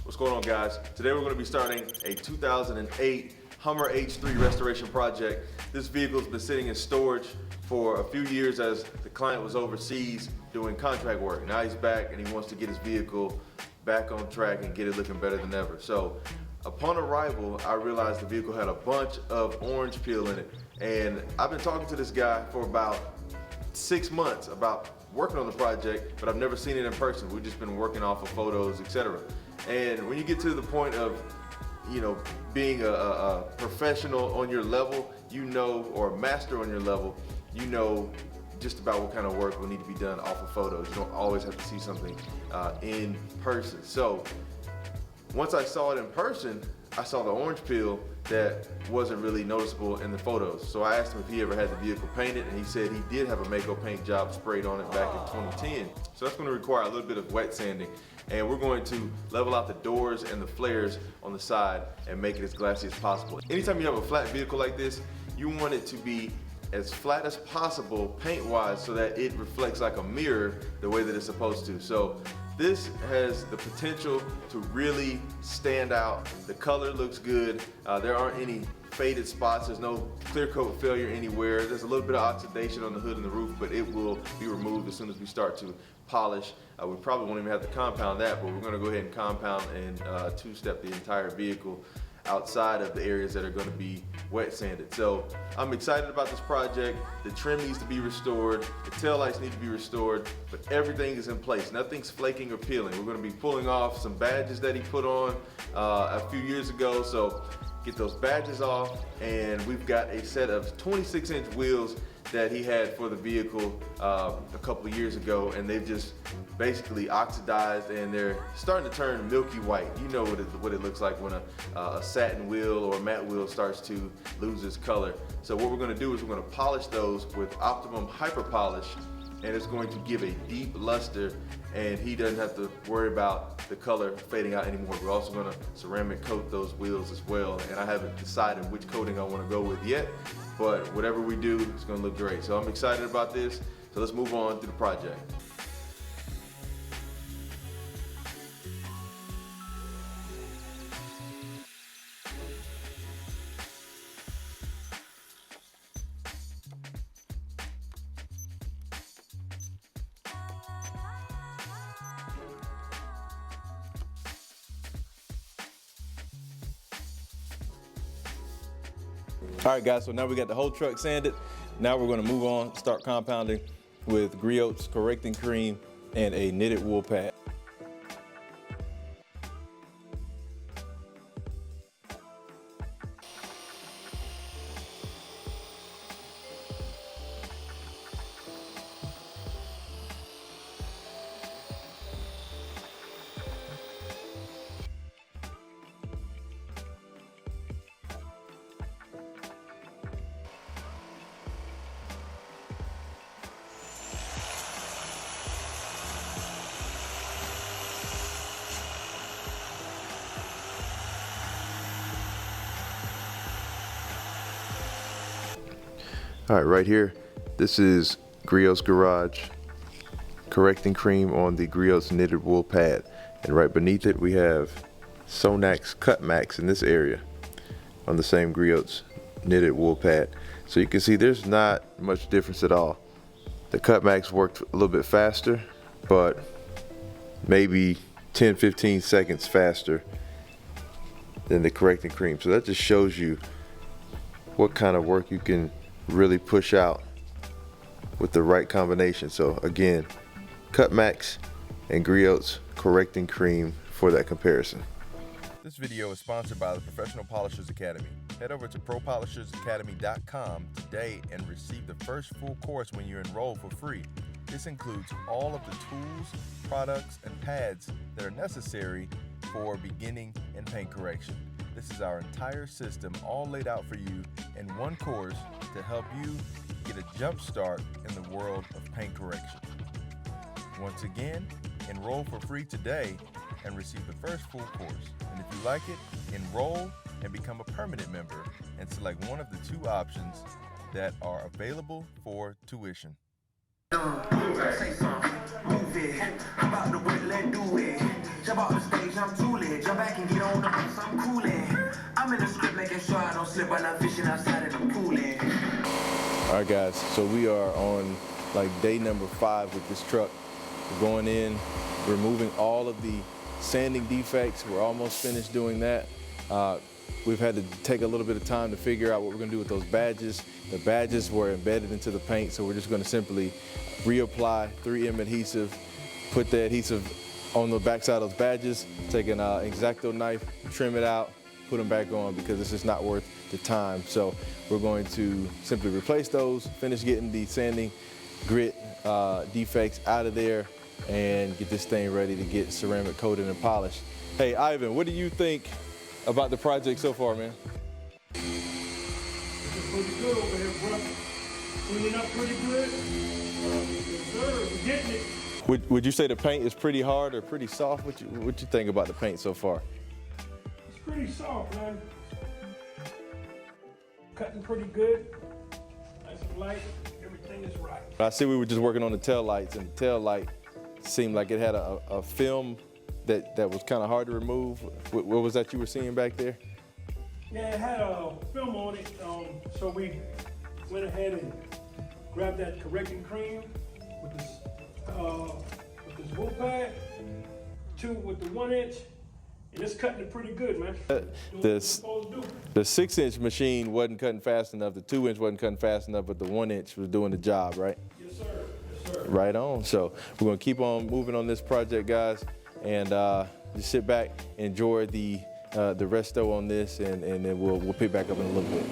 What's going on, guys? Today we're going to be starting a 2008 Hummer H3 restoration project. This vehicle's been sitting in storage for a few years as the client was overseas doing contract work. Now he's back and he wants to get his vehicle back on track and get it looking better than ever. So upon arrival, I realized the vehicle had a bunch of orange peel in it. And I've been talking to this guy for about 6 months about working on the project, but I've never seen it in person. We've just been working off of photos, etc. And when you get to the point of, being a professional on your level, or a master on your level, just about what kind of work will need to be done off of photos. You don't always have to see something in person. So once I saw it in person, I saw the orange peel that wasn't really noticeable in the photos. So I asked him if he ever had the vehicle painted, and he said he did have a Mako paint job sprayed on it back in 2010. So that's going to require a little bit of wet sanding. And we're going to level out the doors and the flares on the side and make it as glassy as possible. Anytime you have a flat vehicle like this, you want it to be as flat as possible paint-wise so that it reflects like a mirror the way that it's supposed to. So this has the potential to really stand out. The color looks good. There aren't any faded spots. There's no clear coat failure anywhere. There's a little bit of oxidation on the hood and the roof, but it will be removed as soon as we start to polish. We probably won't even have to compound that, but we're going to go ahead and compound and two-step the entire vehicle outside of the areas that are going to be wet sanded. So I'm excited about this project. The trim needs to be restored, the tail lights need to be restored, but everything is in place. Nothing's flaking or peeling. We're going to be pulling off some badges that he put on a few years ago. So get those badges off, and we've got a set of 26-inch wheels that he had for the vehicle a couple of years ago, and they've just basically oxidized and they're starting to turn milky white. You know what it looks like when a satin wheel or a matte wheel starts to lose its color. So what we're going to do is we're going to polish those with Optimum Hyper Polish, and it's going to give a deep luster, and he doesn't have to worry about the color fading out anymore. We're also going to ceramic coat those wheels as well, and I haven't decided which coating I want to go with yet, but whatever we do, it's going to look great. So I'm excited about this. So let's move on to the project. All right, guys, so now we got the whole truck sanded. Now we're going to move on, start compounding with Griot's Correcting Cream and a knitted wool pad. All right, right here, this is Griot's Garage Correcting Cream on the Griot's knitted wool pad. And right beneath it, we have Sonak's Cut Max in this area on the same Griot's knitted wool pad. So you can see there's not much difference at all. The Cut Max worked a little bit faster, but maybe 10-15 seconds faster than the Correcting Cream. So that just shows you what kind of work you can really push out with the right combination. So again, Cut Max and Griot's Correcting Cream for that comparison. This video is sponsored by the Professional Polishers Academy. Head over to ProPolishersAcademy.com today and receive the first full course when you enroll for free. This includes all of the tools, products, and pads that are necessary for beginning and paint correction. This is our entire system all laid out for you in one course to help you get a jump start in the world of paint correction. Once again, enroll for free today and receive the first full course. And if you like it, enroll and become a permanent member and select one of the two options that are available for tuition. Say something, move it. How about the way, let's do it. Jump off the stage, I'm too lit. your back and get on up on some coolin'. I'm in the script making sure I don't slip when I'm fishing outside of the pool. All right, guys, so we are on like day number 5 with this truck. We're going in, removing all of the sanding defects. We're almost finished doing that. We've had to take a little bit of time to figure out what we're gonna do with those badges. The badges were embedded into the paint, so we're just gonna simply reapply 3M adhesive, put the adhesive on the backside of those badges, take an X-Acto knife, trim it out, put them back on because it's just not worth the time. So we're going to simply replace those, finish getting the sanding grit defects out of there, and get this thing ready to get ceramic coated and polished. Hey, Ivan, what do you think about the project so far, man? It's pretty good over here, bro. Cleaning up pretty good. Yes, sir, we're getting it. Would you say the paint is pretty hard or pretty soft? What you think about the paint so far? It's pretty soft, man. Cutting pretty good. Nice and light. Everything is right. I see we were just working on the tail lights, and the tail light seemed like it had a film that was kind of hard to remove. What was that you were seeing back there? Yeah, it had a film on it, so we went ahead and grabbed that correcting cream with this wool pad, with the 1 inch, and it's cutting it pretty good, man. The 6-inch machine wasn't cutting fast enough, the 2-inch wasn't cutting fast enough, but the 1 inch was doing the job, right? Yes, sir. Yes, sir. Right on. So we're gonna keep on moving on this project, guys, and just sit back, enjoy the resto on this, and then we'll pick back up in a little bit.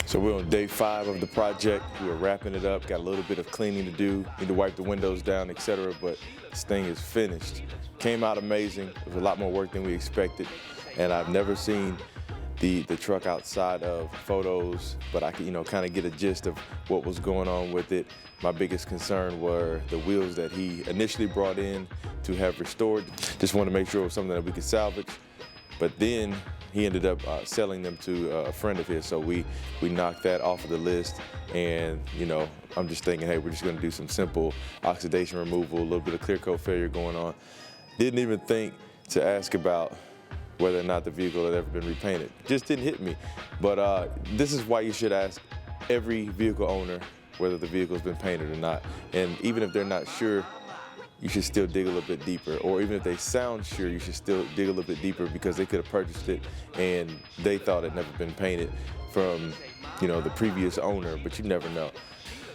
So we're on day 5 of the project. We're wrapping it up, got a little bit of cleaning to do, need to wipe the windows down, etc. But this thing is finished. Came out amazing. It was a lot more work than we expected. And I've never seen the truck outside of photos, but I could, kind of get a gist of what was going on with it. My biggest concern were the wheels that he initially brought in to have restored. Just wanted to make sure it was something that we could salvage. But then he ended up selling them to a friend of his, so we knocked that off of the list. And I'm just thinking, hey, we're just gonna do some simple oxidation removal, a little bit of clear coat failure going on. Didn't even think to ask about whether or not the vehicle had ever been repainted. Just didn't hit me. But this is why you should ask every vehicle owner whether the vehicle's been painted or not. And even if they're not sure, you should still dig a little bit deeper. Or even if they sound sure, you should still dig a little bit deeper, because they could have purchased it and they thought it never been painted from, the previous owner, but you never know.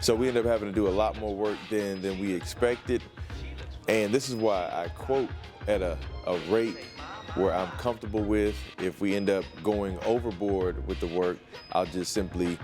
So we ended up having to do a lot more work than we expected. And this is why I quote at a rate where I'm comfortable with. If we end up going overboard with the work, I'll just simply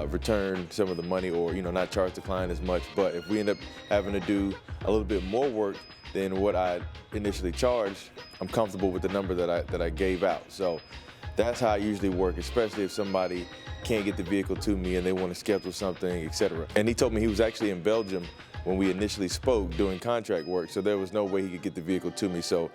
return some of the money, or not charge the client as much. But if we end up having to do a little bit more work than what I initially charged, I'm comfortable with the number that I gave out. So that's how I usually work, especially if somebody can't get the vehicle to me and they want to schedule something, etc. And he told me he was actually in Belgium when we initially spoke doing contract work, so there was no way he could get the vehicle to me. So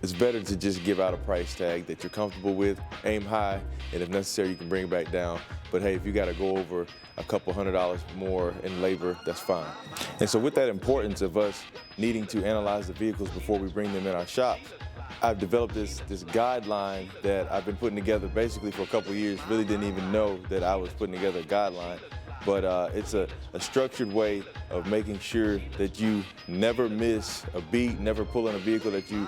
it's better to just give out a price tag that you're comfortable with, aim high, and if necessary, you can bring it back down. But hey, if you gotta go over a couple $100 more in labor, that's fine. And so with that importance of us needing to analyze the vehicles before we bring them in our shops, I've developed this guideline that I've been putting together basically for a couple of years. Really didn't even know that I was putting together a guideline, but it's a structured way of making sure that you never miss a beat, never pull in a vehicle that you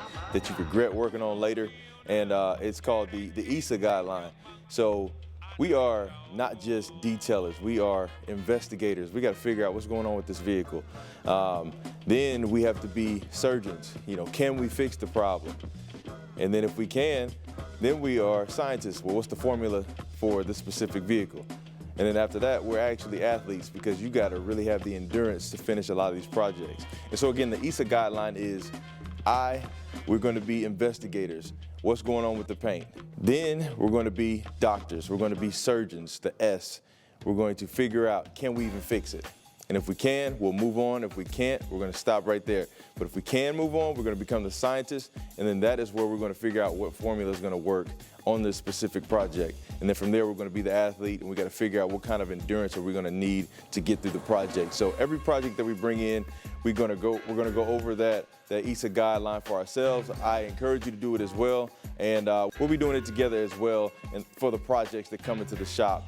regret working on later. And it's called the ISSA Guideline. So we are not just detailers, we are investigators. We got to figure out what's going on with this vehicle. Then we have to be surgeons. You know, can we fix the problem? And then if we can, then we are scientists. Well, what's the formula for this specific vehicle? And then after that, we're actually athletes, because you got to really have the endurance to finish a lot of these projects. And so again, the ISSA Guideline is we're going to be investigators. What's going on with the paint? Then we're going to be doctors. We're going to be surgeons, the S. We're going to figure out, can we even fix it? And if we can, we'll move on. If we can't, we're going to stop right there. But if we can move on, we're going to become the scientists, and then that is where we're going to figure out what formula is going to work on this specific project. And then from there, we're going to be the athlete, and we got to figure out what kind of endurance are we going to need to get through the project. So every project that we bring in, we're going to go over that ISSA guideline for ourselves. I encourage you to do it as well, and we'll be doing it together as well, and for the projects that come into the shop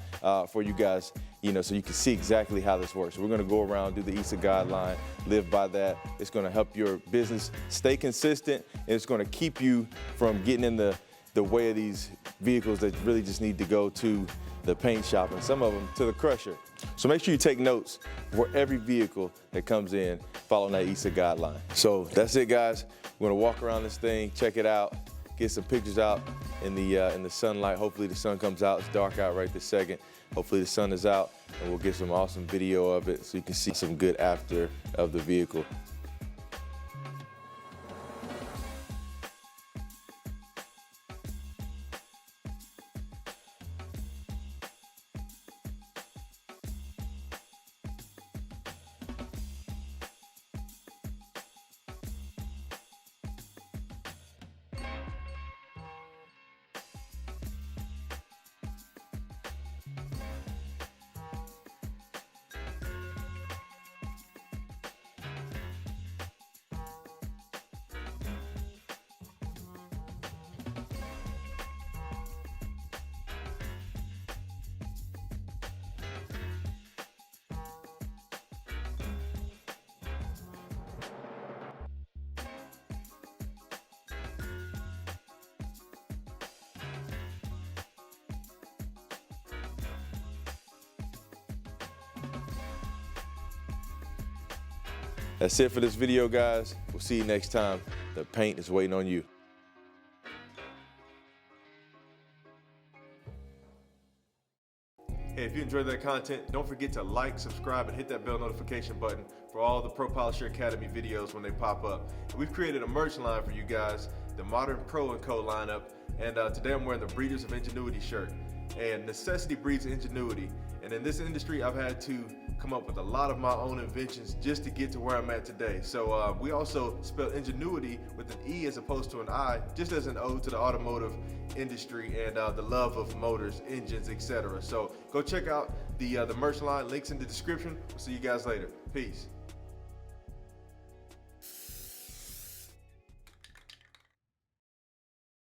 for you guys, you know, so you can see exactly how this works. So we're going to go around, do the ISSA guideline, live by that. It's going to help your business stay consistent, and it's going to keep you from getting in the way of these vehicles that really just need to go to the paint shop, and some of them to the crusher. So make sure you take notes for every vehicle that comes in following that ISSA guideline. So that's it, guys. We're gonna walk around this thing, check it out, get some pictures out in the sunlight. Hopefully the sun comes out. It's dark out right this second. Hopefully the sun is out, and we'll get some awesome video of it so you can see some good after of the vehicle. That's it for this video, guys. We'll see you next time. The paint is waiting on you. Hey, if you enjoyed that content, don't forget to like, subscribe, and hit that bell notification button for all the Pro Polisher Academy videos when they pop up. And we've created a merch line for you guys, the Modern Pro & Co lineup, and today I'm wearing the Breeders of Ingenuity shirt. And necessity breeds ingenuity. And in this industry, I've had to come up with a lot of my own inventions just to get to where I'm at today. So we also spell ingenuity with an E as opposed to an I, just as an ode to the automotive industry and the love of motors, engines, etc. So go check out the merch line, links in the description. We'll see you guys later. Peace.